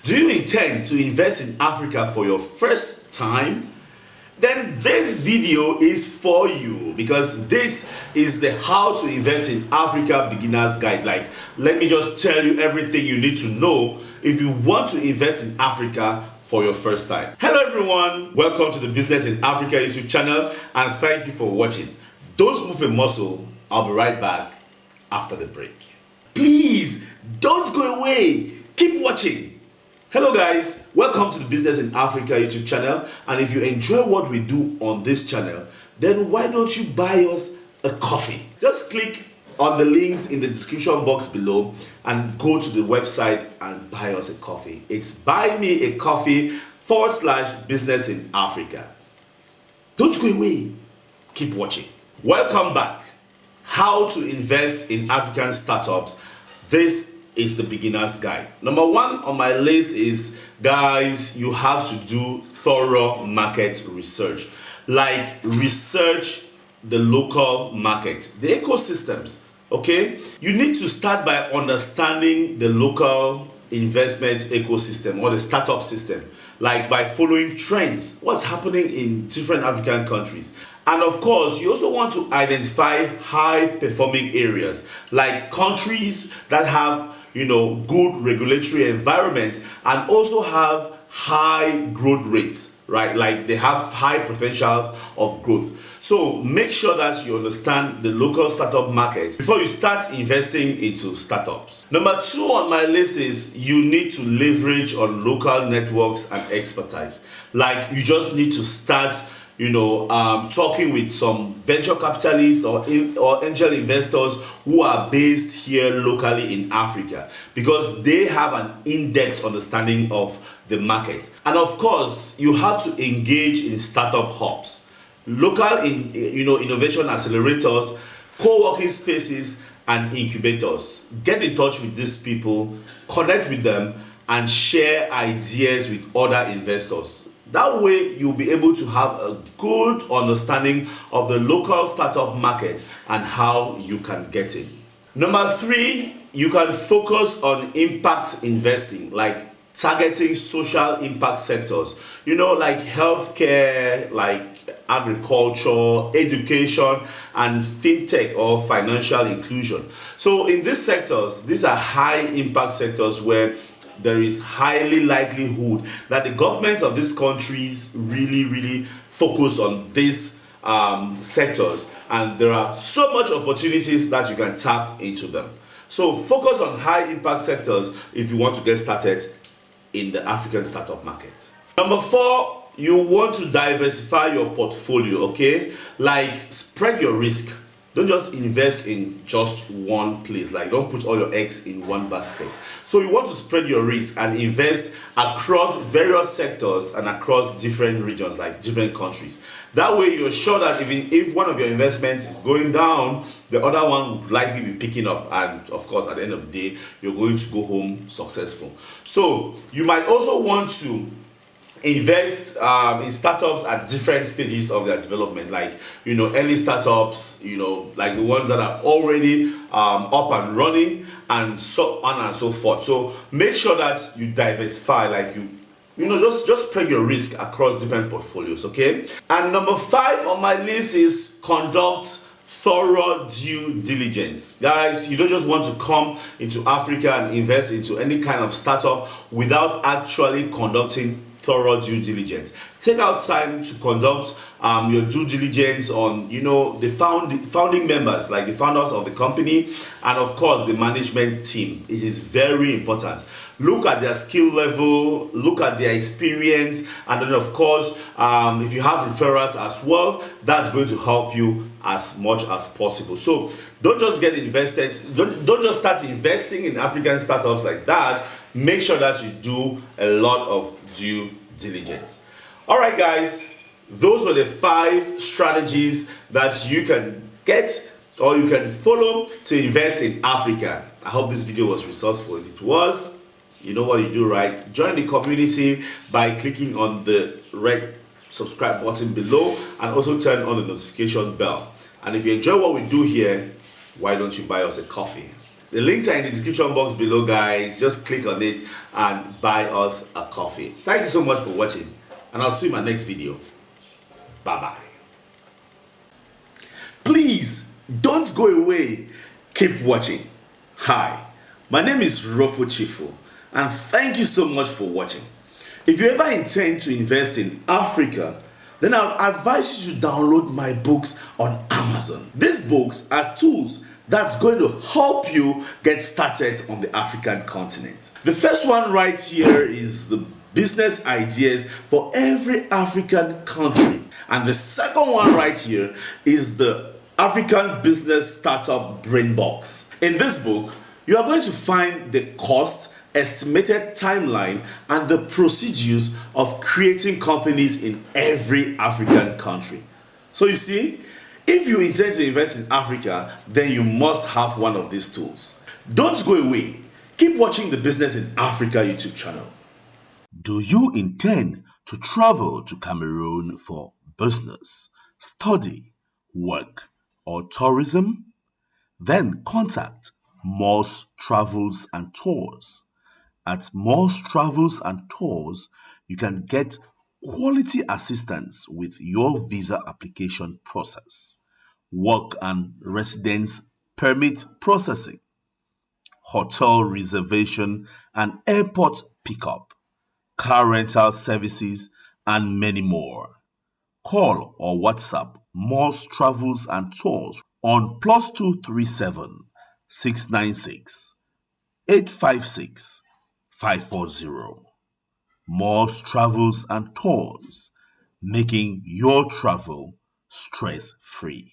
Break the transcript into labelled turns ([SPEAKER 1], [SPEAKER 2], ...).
[SPEAKER 1] Do you intend to invest in Africa for your first time? Then this video is for you, because this is the how to invest in Africa beginner's guide. Like, let me just tell you everything you need to know if you want to invest in Africa for your first time. Hello everyone, welcome to the Business in Africa YouTube channel, and thank you for watching. Don't move a muscle. I'll be right back after the break. Please don't go away, keep watching. Hello guys, welcome to the Business in Africa YouTube channel, and if you enjoy what we do on this channel, then why don't you buy us a coffee? Just click on the links in the description box below and go to the website and buy us a coffee. It's buymeacoffee.com/business in Africa. Don't go away, keep watching. Welcome back. How to invest in African startups. This is the beginner's guide. Number one on my list is, guys, you have to do thorough market research. Like, research the local market, the ecosystems, okay? You need to start by understanding the local investment ecosystem or the startup system, like by following trends, what's happening in different African countries. And of course, you also want to identify high performing areas, like countries that have good regulatory environment and also have high growth rates, right? Like they have high potential of growth. So make sure that you understand the local startup market before you start investing into startups. Number two on my list is you need to leverage on local networks and expertise. Like, you just need to start talking with some venture capitalists or angel investors who are based here locally in Africa, because they have an in-depth understanding of the market. And of course, you have to engage in startup hubs, local innovation accelerators, co-working spaces, and incubators. Get in touch with these people, connect with them, and share ideas with other investors. That way, you'll be able to have a good understanding of the local startup market and how you can get in. Number three, you can focus on impact investing, like targeting social impact sectors, like healthcare, like agriculture, education, and fintech or financial inclusion. So in these sectors, these are high impact sectors where there is highly likelihood that the governments of these countries really focus on these sectors, and there are so much opportunities that you can tap into them. So focus on high impact sectors if you want to get started in the African startup market. Number four, you want to diversify your portfolio, okay? Like, spread your risk. Don't just invest in just one place. Like, don't put all your eggs in one basket. So you want to spread your risk and invest across various sectors and across different regions, like different countries. That way you're sure that even if one of your investments is going down, the other one would likely be picking up. And of course, at the end of the day, you're going to go home successful. So you might also want to invest in startups at different stages of their development, like early startups, like the ones that are already up and running, and so on and so forth. So make sure that you diversify, like just spread your risk across different portfolios, okay? And number five on my list is conduct thorough due diligence. Guys, you don't just want to come into Africa and invest into any kind of startup without actually conducting thorough due diligence. Take out time to conduct your due diligence on the founding members, like the founders of the company, and of course the management team. It is very important. Look at their skill level, look at their experience, and then of course if you have referrals as well, that's going to help you as much as possible. So don't just get invested, don't just start investing in African startups like that. Make sure that you do a lot of due diligence. All right, guys, those were the 5 strategies that you can get or you can follow to invest in Africa. I hope this video was resourceful. If it was, you know what you do, right? Join the community by clicking on the red subscribe button below, and also turn on the notification bell. And if you enjoy what we do here, why don't you buy us a coffee? The links are in the description box below, guys. Just click on it and buy us a coffee. Thank you so much for watching, and I'll see you in my next video. Bye bye. Please don't go away. Keep watching. Hi, my name is Rofo Chifu, and thank you so much for watching. If you ever intend to invest in Africa, then I'll advise you to download my books on Amazon. These books are tools that's going to help you get started on the African continent. The first one right here is the business ideas for every African country. And the second one right here is the African business startup BRAINBOX. In this book, you are going to find the cost, estimated timeline, and the procedures of creating companies in every African country. So you see, if you intend to invest in Africa, then you must have one of these tools. Don't go away. Keep watching the Business in Africa YouTube channel. Do you intend to travel to Cameroon for business, study, work, or tourism? Then contact Moss Travels and Tours. At Moss Travels and Tours, you can get quality assistance with your visa application process, work and residence permit processing, hotel reservation and airport pickup, car rental services, and many more. Call or WhatsApp Moss Travels and Tours on +237 696 856 540. Moss Travels and Tours, making your travel stress-free.